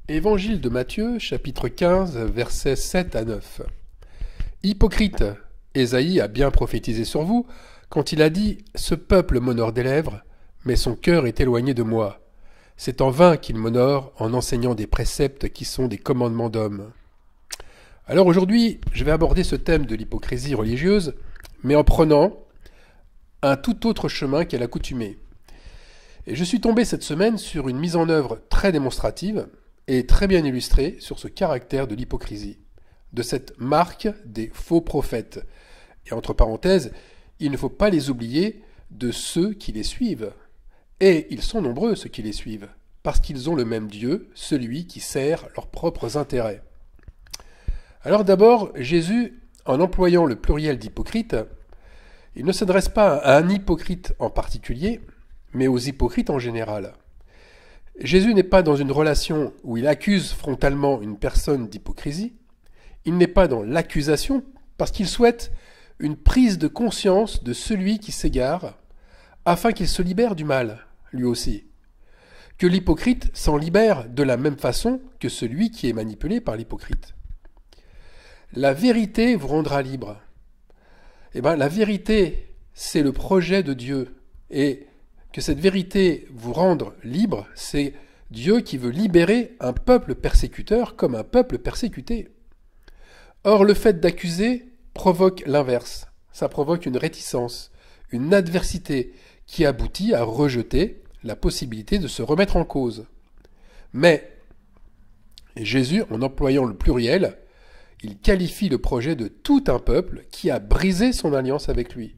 Évangile de Matthieu, chapitre 15, versets 7 à 9. Hypocrite, Ésaïe a bien prophétisé sur vous quand il a dit « Ce peuple m'honore des lèvres, mais son cœur est éloigné de moi. C'est en vain qu'il m'honore en enseignant des préceptes qui sont des commandements d'hommes. » Alors aujourd'hui, je vais aborder ce thème de l'hypocrisie religieuse, mais en prenant un tout autre chemin qu'à l'accoutumée. Et je suis tombé cette semaine sur une mise en œuvre très démonstrative et très bien illustrée sur ce caractère de l'hypocrisie, de cette marque des faux prophètes. Et entre parenthèses, il ne faut pas les oublier de ceux qui les suivent. Et ils sont nombreux ceux qui les suivent, parce qu'ils ont le même Dieu, celui qui sert leurs propres intérêts. Alors d'abord, Jésus, en employant le pluriel d'hypocrite, il ne s'adresse pas à un hypocrite en particulier, mais aux hypocrites en général. Jésus n'est pas dans une relation où il accuse frontalement une personne d'hypocrisie, il n'est pas dans l'accusation parce qu'il souhaite une prise de conscience de celui qui s'égare afin qu'il se libère du mal, lui aussi. Que l'hypocrite s'en libère de la même façon que celui qui est manipulé par l'hypocrite. La vérité vous rendra libre. La vérité, c'est le projet de Dieu. Et que cette vérité vous rende libre, c'est Dieu qui veut libérer un peuple persécuteur comme un peuple persécuté. Or, le fait d'accuser provoque l'inverse. Ça provoque une réticence, une adversité qui aboutit à rejeter la possibilité de se remettre en cause. Mais Jésus, en employant le pluriel, il qualifie le projet de tout un peuple qui a brisé son alliance avec lui.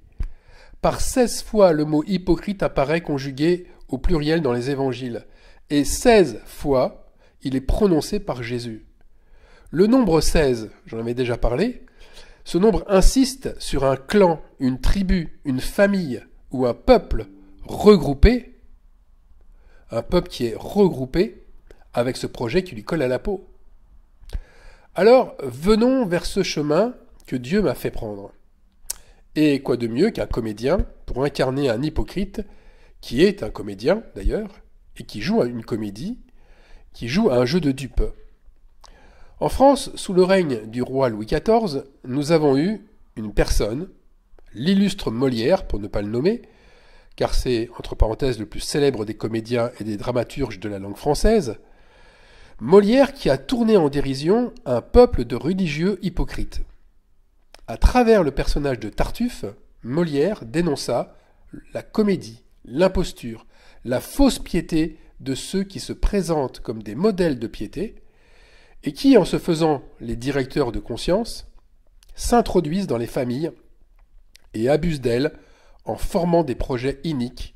Par 16 fois, le mot hypocrite apparaît conjugué au pluriel dans les évangiles, et 16 fois, il est prononcé par Jésus. Le nombre 16, j'en avais déjà parlé, ce nombre insiste sur un clan, une tribu, une famille ou un peuple regroupé, un peuple qui est regroupé avec ce projet qui lui colle à la peau. Alors, venons vers ce chemin que Dieu m'a fait prendre. Et quoi de mieux qu'un comédien pour incarner un hypocrite, qui est un comédien d'ailleurs, et qui joue à une comédie, qui joue à un jeu de dupes. En France, sous le règne du roi Louis XIV, nous avons eu une personne, l'illustre Molière, pour ne pas le nommer, car c'est, entre parenthèses, le plus célèbre des comédiens et des dramaturges de la langue française, Molière qui a tourné en dérision un peuple de religieux hypocrites. À travers le personnage de Tartuffe, Molière dénonça la comédie, l'imposture, la fausse piété de ceux qui se présentent comme des modèles de piété et qui, en se faisant les directeurs de conscience, s'introduisent dans les familles et abusent d'elles en formant des projets iniques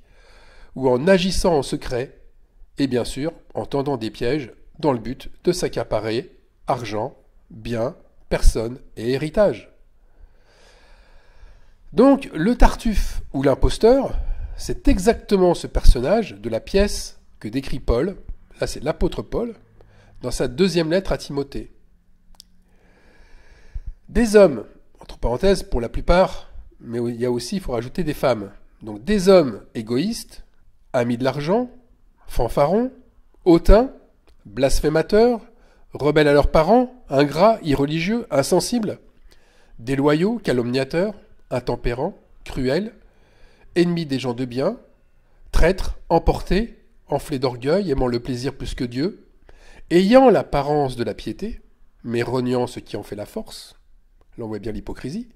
ou en agissant en secret et bien sûr en tendant des pièges dans le but de s'accaparer argent, biens, personnes et héritage. Donc, le Tartuffe ou l'imposteur, c'est exactement ce personnage de la pièce que décrit Paul, là c'est l'apôtre Paul, dans sa deuxième lettre à Timothée. Des hommes, entre parenthèses pour la plupart, mais il y a aussi, il faut rajouter des femmes. Donc des hommes égoïstes, amis de l'argent, fanfarons, hautains, blasphémateurs, rebelles à leurs parents, ingrats, irreligieux, insensibles, déloyaux, calomniateurs, intempérants, cruels, ennemis des gens de bien, traîtres, emportés, enflés d'orgueil, aimant le plaisir plus que Dieu, ayant l'apparence de la piété, mais reniant ce qui en fait la force, là on voit bien l'hypocrisie,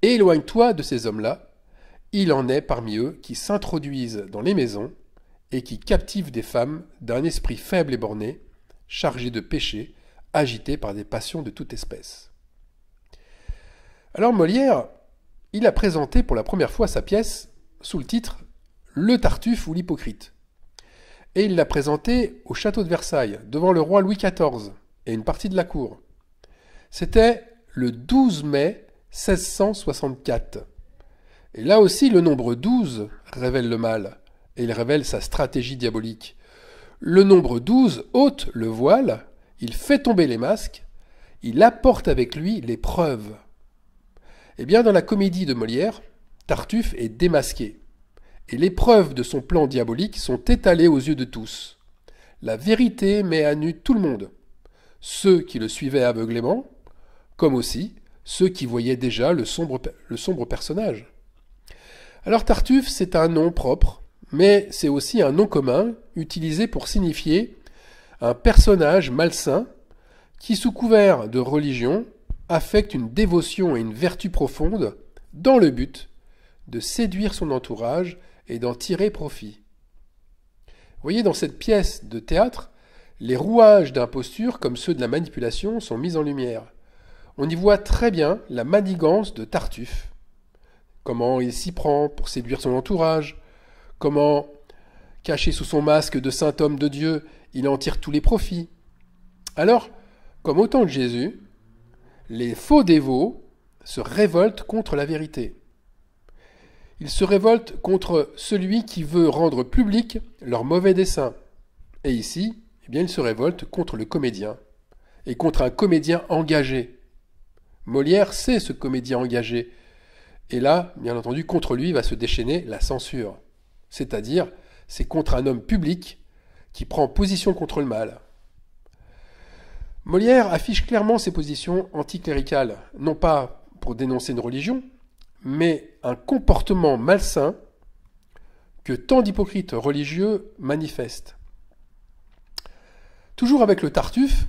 éloigne-toi de ces hommes-là, il en est parmi eux qui s'introduisent dans les maisons et qui captivent des femmes d'un esprit faible et borné, chargé de péché, agité par des passions de toute espèce. Alors Molière, il a présenté pour la première fois sa pièce sous le titre « Le Tartuffe ou l'hypocrite ». Et il l'a présenté au château de Versailles, devant le roi Louis XIV et une partie de la cour. C'était le 12 mai 1664. Et là aussi, le nombre 12 révèle le mal, et il révèle sa stratégie diabolique. Le nombre 12 ôte le voile, il fait tomber les masques, il apporte avec lui les preuves. Eh bien, dans la comédie de Molière, Tartuffe est démasqué, et les preuves de son plan diabolique sont étalées aux yeux de tous. la vérité met à nu tout le monde, ceux qui le suivaient aveuglément, comme aussi ceux qui voyaient déjà le sombre personnage. Alors Tartuffe, c'est un nom propre, mais c'est aussi un nom commun utilisé pour signifier un personnage malsain qui, sous couvert de religion, affecte une dévotion et une vertu profonde dans le but de séduire son entourage et d'en tirer profit. Vous voyez, dans cette pièce de théâtre, les rouages d'imposture, comme ceux de la manipulation, sont mis en lumière. On y voit très bien la manigance de Tartuffe. Comment il s'y prend pour séduire son entourage, comment, caché sous son masque de saint homme de Dieu, il en tire tous les profits. Alors, comme au temps de Jésus, les faux dévots se révoltent contre la vérité. Ils se révoltent contre celui qui veut rendre public leur mauvais dessein. Et ici, eh bien, ils se révoltent contre le comédien, et contre un comédien engagé. Molière sait ce comédien engagé. Et là, bien entendu, contre lui va se déchaîner la censure. C'est-à-dire, c'est contre un homme public qui prend position contre le mal. Molière affiche clairement ses positions anticléricales, non pas pour dénoncer une religion, mais un comportement malsain que tant d'hypocrites religieux manifestent. Toujours avec le Tartuffe,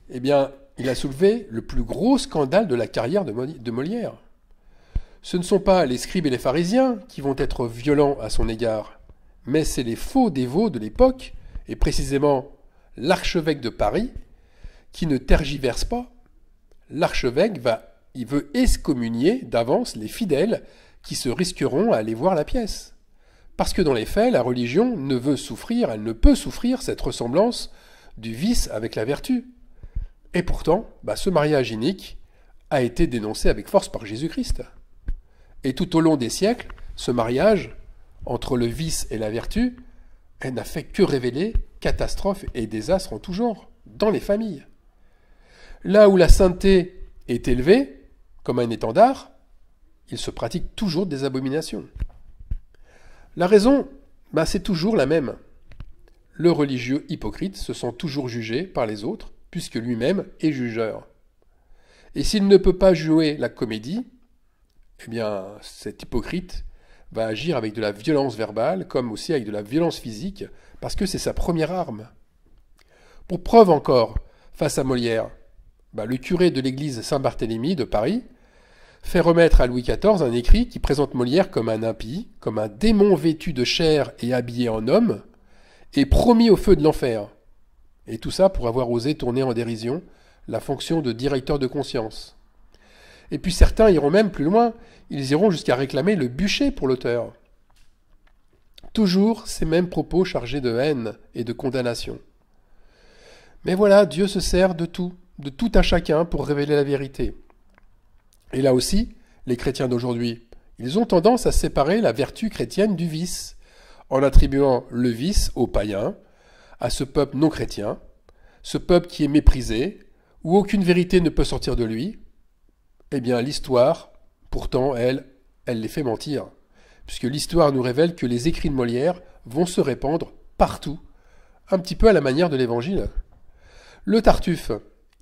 eh bien, il a soulevé le plus gros scandale de la carrière de Molière. Ce ne sont pas les scribes et les pharisiens qui vont être violents à son égard, mais c'est les faux dévots de l'époque, et précisément l'archevêque de Paris, qui ne tergiverse pas. L'archevêque il veut excommunier d'avance les fidèles qui se risqueront à aller voir la pièce. Parce que dans les faits, la religion ne peut souffrir cette ressemblance du vice avec la vertu. Et pourtant, ce mariage inique a été dénoncé avec force par Jésus-Christ. Et tout au long des siècles, ce mariage entre le vice et la vertu, elle n'a fait que révéler catastrophes et désastres en tout genre, dans les familles. Là où la sainteté est élevée, comme un étendard, il se pratique toujours des abominations. La raison, c'est toujours la même. Le religieux hypocrite se sent toujours jugé par les autres, puisque lui-même est jugeur. Et s'il ne peut pas jouer la comédie, eh bien, cet hypocrite va agir avec de la violence verbale, comme aussi avec de la violence physique, parce que c'est sa première arme. Pour preuve encore, face à Molière, le curé de l'église Saint-Barthélemy de Paris fait remettre à Louis XIV un écrit qui présente Molière comme un impie, comme un démon vêtu de chair et habillé en homme, et promis au feu de l'enfer. Et tout ça pour avoir osé tourner en dérision la fonction de directeur de conscience. Et puis certains iront même plus loin, ils iront jusqu'à réclamer le bûcher pour l'auteur. Toujours ces mêmes propos chargés de haine et de condamnation. Mais voilà, Dieu se sert de tout un chacun pour révéler la vérité. Et là aussi, les chrétiens d'aujourd'hui, ils ont tendance à séparer la vertu chrétienne du vice, en attribuant le vice aux païens, à ce peuple non chrétien, ce peuple qui est méprisé, où aucune vérité ne peut sortir de lui. Eh bien, l'histoire, pourtant, elle les fait mentir, puisque l'histoire nous révèle que les écrits de Molière vont se répandre partout, un petit peu à la manière de l'Évangile. Le Tartuffe,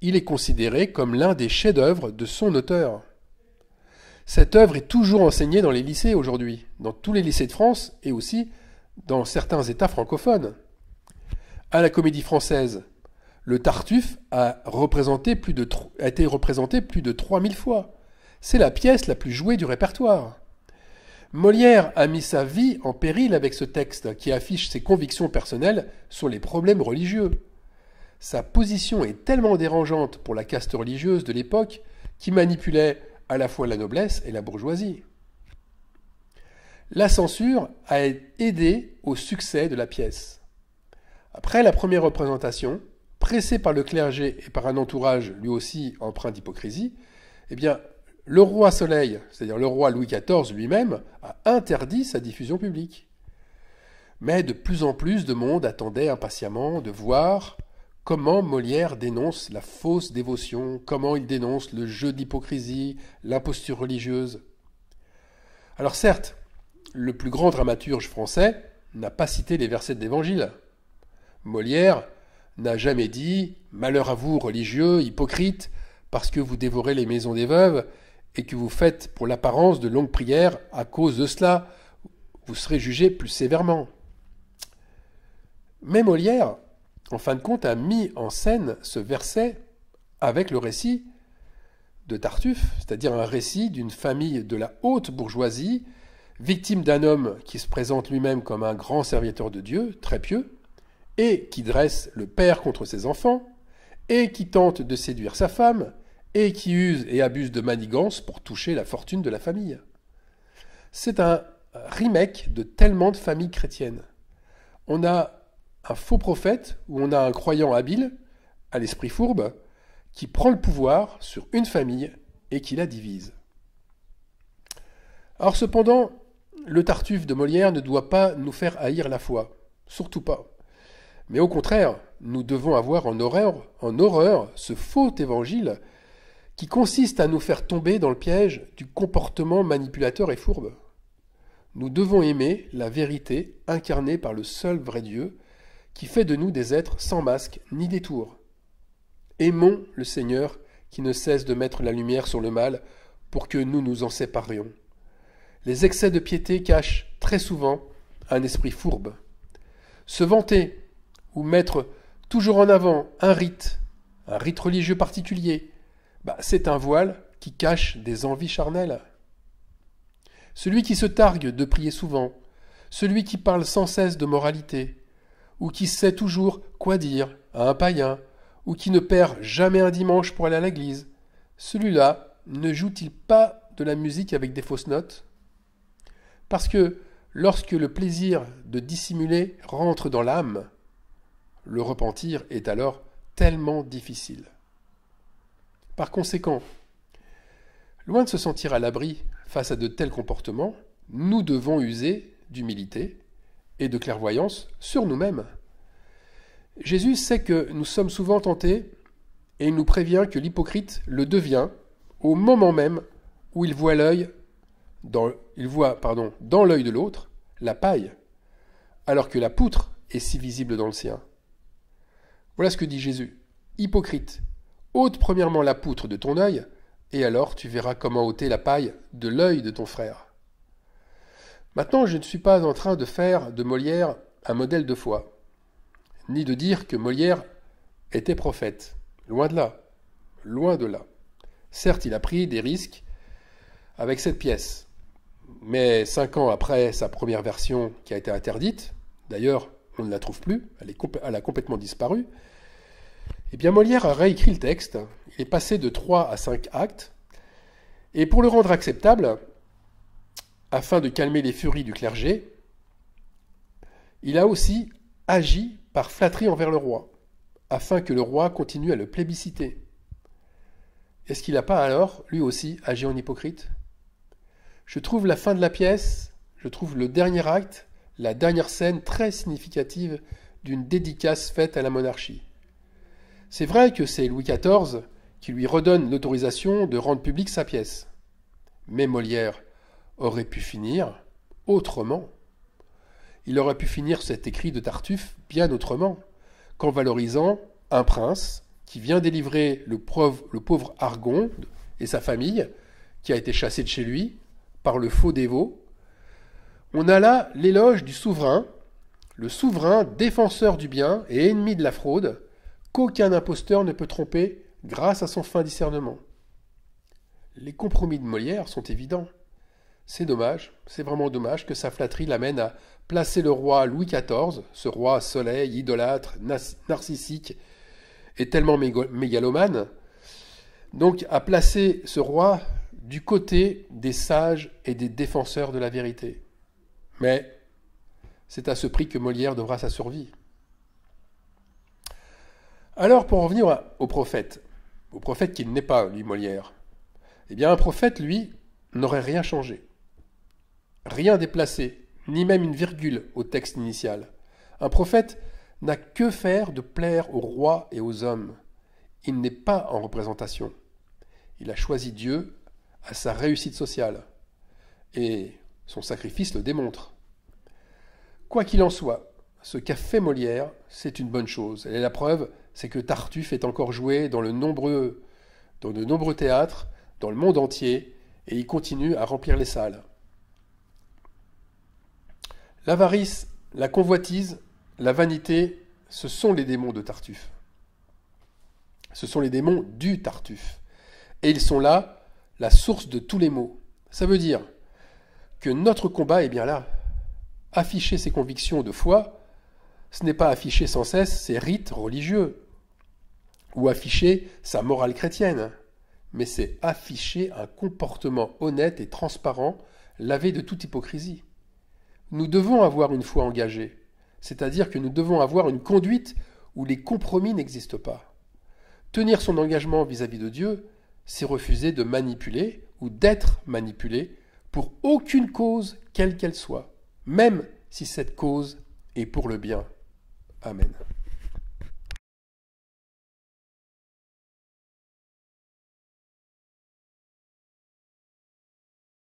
il est considéré comme l'un des chefs-d'œuvre de son auteur. Cette œuvre est toujours enseignée dans les lycées aujourd'hui, dans tous les lycées de France et aussi dans certains États francophones. À la Comédie Française, le Tartuffe a été représenté plus de 3000 fois. C'est la pièce la plus jouée du répertoire. Molière a mis sa vie en péril avec ce texte qui affiche ses convictions personnelles sur les problèmes religieux. Sa position est tellement dérangeante pour la caste religieuse de l'époque qui manipulait à la fois la noblesse et la bourgeoisie. La censure a aidé au succès de la pièce. Après la première représentation, pressé par le clergé et par un entourage lui aussi empreint d'hypocrisie, eh bien, le roi Soleil, c'est-à-dire le roi Louis XIV lui-même, a interdit sa diffusion publique. Mais de plus en plus de monde attendait impatiemment de voir comment Molière dénonce la fausse dévotion, comment il dénonce le jeu d'hypocrisie, l'imposture religieuse. Alors certes, le plus grand dramaturge français n'a pas cité les versets de l'Évangile. Molière n'a jamais dit « Malheur à vous, religieux, hypocrites, parce que vous dévorez les maisons des veuves et que vous faites pour l'apparence de longues prières, à cause de cela, vous serez jugés plus sévèrement. » Mais Molière, en fin de compte, a mis en scène ce verset avec le récit de Tartuffe, c'est-à-dire un récit d'une famille de la haute bourgeoisie, victime d'un homme qui se présente lui-même comme un grand serviteur de Dieu, très pieux, et qui dresse le père contre ses enfants, et qui tente de séduire sa femme, et qui use et abuse de manigance pour toucher la fortune de la famille. C'est un remake de tellement de familles chrétiennes. On a un faux prophète, où on a un croyant habile, à l'esprit fourbe, qui prend le pouvoir sur une famille et qui la divise. Alors cependant, le Tartuffe de Molière ne doit pas nous faire haïr la foi, surtout pas. Mais au contraire, nous devons avoir en horreur ce faux évangile qui consiste à nous faire tomber dans le piège du comportement manipulateur et fourbe. Nous devons aimer la vérité incarnée par le seul vrai Dieu, qui fait de nous des êtres sans masque ni détour. Aimons le Seigneur qui ne cesse de mettre la lumière sur le mal pour que nous nous en séparions. Les excès de piété cachent très souvent un esprit fourbe. Se vanter ou mettre toujours en avant un rite religieux particulier, c'est un voile qui cache des envies charnelles. Celui qui se targue de prier souvent, celui qui parle sans cesse de moralité, ou qui sait toujours quoi dire à un païen, ou qui ne perd jamais un dimanche pour aller à l'église, celui-là ne joue-t-il pas de la musique avec des fausses notes? Parce que lorsque le plaisir de dissimuler rentre dans l'âme, le repentir est alors tellement difficile. Par conséquent, loin de se sentir à l'abri face à de tels comportements, nous devons user d'humilité et de clairvoyance sur nous-mêmes. Jésus sait que nous sommes souvent tentés et il nous prévient que l'hypocrite le devient au moment même où il voit dans l'œil de l'autre la paille, alors que la poutre est si visible dans le sien. Voilà ce que dit Jésus. Hypocrite, ôte premièrement la poutre de ton œil, et alors tu verras comment ôter la paille de l'œil de ton frère. Maintenant, je ne suis pas en train de faire de Molière un modèle de foi, ni de dire que Molière était prophète. Loin de là. Loin de là. Certes, il a pris des risques avec cette pièce. Mais 5 ans après sa première version qui a été interdite, d'ailleurs, on ne la trouve plus, elle a complètement disparu, eh bien Molière a réécrit le texte, il est passé de 3 à 5 actes, et pour le rendre acceptable, afin de calmer les furies du clergé, il a aussi agi par flatterie envers le roi, afin que le roi continue à le plébisciter. Est-ce qu'il n'a pas alors, lui aussi, agi en hypocrite? Je trouve la fin de la pièce, je trouve le dernier acte, la dernière scène très significative d'une dédicace faite à la monarchie. C'est vrai que c'est Louis XIV qui lui redonne l'autorisation de rendre publique sa pièce. Mais Molière aurait pu finir autrement. Il aurait pu finir cet écrit de Tartuffe bien autrement, qu'en valorisant un prince qui vient délivrer le pauvre Argon et sa famille, qui a été chassé de chez lui par le faux dévot. On a là l'éloge du souverain, le souverain défenseur du bien et ennemi de la fraude, qu'aucun imposteur ne peut tromper grâce à son fin discernement. Les compromis de Molière sont évidents. C'est dommage, c'est vraiment dommage que sa flatterie l'amène à placer le roi Louis XIV, ce roi soleil, idolâtre, narcissique et tellement mégalomane, donc à placer ce roi du côté des sages et des défenseurs de la vérité. Mais c'est à ce prix que Molière devra sa survie. Alors, pour en revenir au prophète qu'il n'est pas, lui, Molière, eh bien, un prophète, lui, n'aurait rien changé. Rien déplacé, ni même une virgule au texte initial. Un prophète n'a que faire de plaire au roi et aux hommes. Il n'est pas en représentation. Il a choisi Dieu à sa réussite sociale. Et son sacrifice le démontre. Quoi qu'il en soit, ce qu'a fait Molière, c'est une bonne chose. Et la preuve, c'est que Tartuffe est encore joué dans de nombreux théâtres, dans le monde entier, et il continue à remplir les salles. L'avarice, la convoitise, la vanité, ce sont les démons de Tartuffe. Ce sont les démons du Tartuffe. Et ils sont là, la source de tous les maux. Ça veut dire que notre combat est bien là. Afficher ses convictions de foi, ce n'est pas afficher sans cesse ses rites religieux, ou afficher sa morale chrétienne, mais c'est afficher un comportement honnête et transparent, lavé de toute hypocrisie. Nous devons avoir une foi engagée, c'est-à-dire que nous devons avoir une conduite où les compromis n'existent pas. Tenir son engagement vis-à-vis de Dieu, c'est refuser de manipuler ou d'être manipulé pour aucune cause, quelle qu'elle soit, même si cette cause est pour le bien. Amen.